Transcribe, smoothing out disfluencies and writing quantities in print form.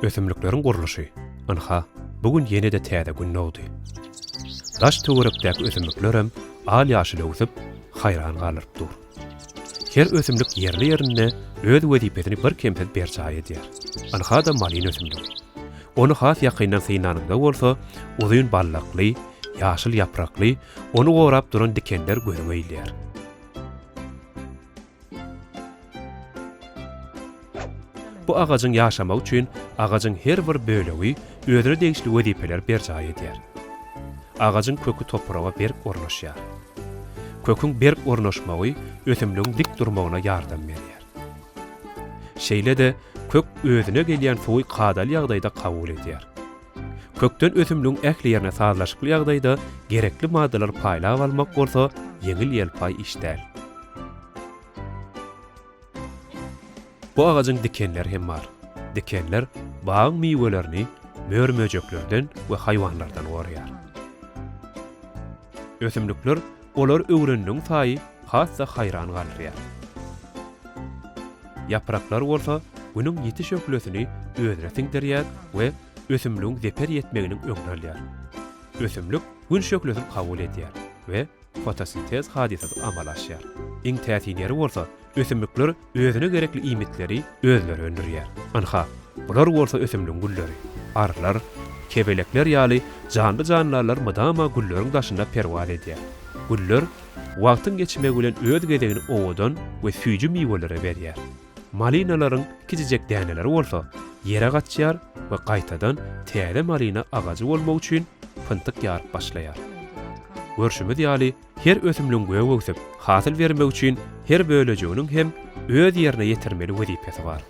Ösümlüklerin guruluşy. Anha, bugün ýene-de täze gün oldy. Daş töwerekdäki ösümlüklerem al ýaşyl öwsüp, haýran galypdyr. Her ösümlük yerli ýerine öz wezipesini bir kemsel berçaý edýär. Anha da malin ösümlük. Onu has ýakyndan synanyňda bolsa, uzun ballakly, ýaşyl ýaprakly, onu gorap duran dikenler görüň eýlär. Bu ağacın ýaşamak üçin ağacın her bir bölegi özüne degişli wezipeler berçaý edýär. Ağacın kökü toprağa berk ornaşýar. Köküň berk ornaşmagy ösümlüğün dik durmagyna ýardam berýär. Şeýle de kök özüne gelýän suwy kadal ýagdaýda kabul edýär. Kökden ösümlüğün ähli ýerine sazlaşykly ýagdaýda gerekli maddalar paýlap almak bolsa, ýeňil ýelpay işdäl. Bu ağacın dikenleri hem var. Dikenler bağın miwelerini mörmöjeklerden we haýwanlardan gorýar. Ösümlükler olar öwreniniň saýy hassa haýran galýar. Yapraklar bolsa günüň ýeti şöklesini özüne siňdirýär we ösümlüğün zeper ýetmeginiň öňüne alýar. Ösümlük gün şöklesini kabul edýär we fotosintez hadisasy amalaşýar. Iň täsirli bolsa ösümlükler özüne gerekli iýmitleri özleri öndürýär. Anha, bular bolsa ösümlüğün gülleri. Arlar, kebelekler ýaly janly janlylar mydama gülleriň daşynda perwaz edýär. Güller wagtyň geçmegi bilen öz gezegini owadan we süýji miwelere berýär. Malinalaryň kiçijek däneleri bolsa ýere gatýar we gaýtadan täze malina agacy bolmak üçin pyntyk ýaryp başlaýar. Görşümüz ýaly her ösümlüğün göwüksip hasyl bermek üçin her bölejiginiň hem öz ýerine ýetirmeli wezipesi bar.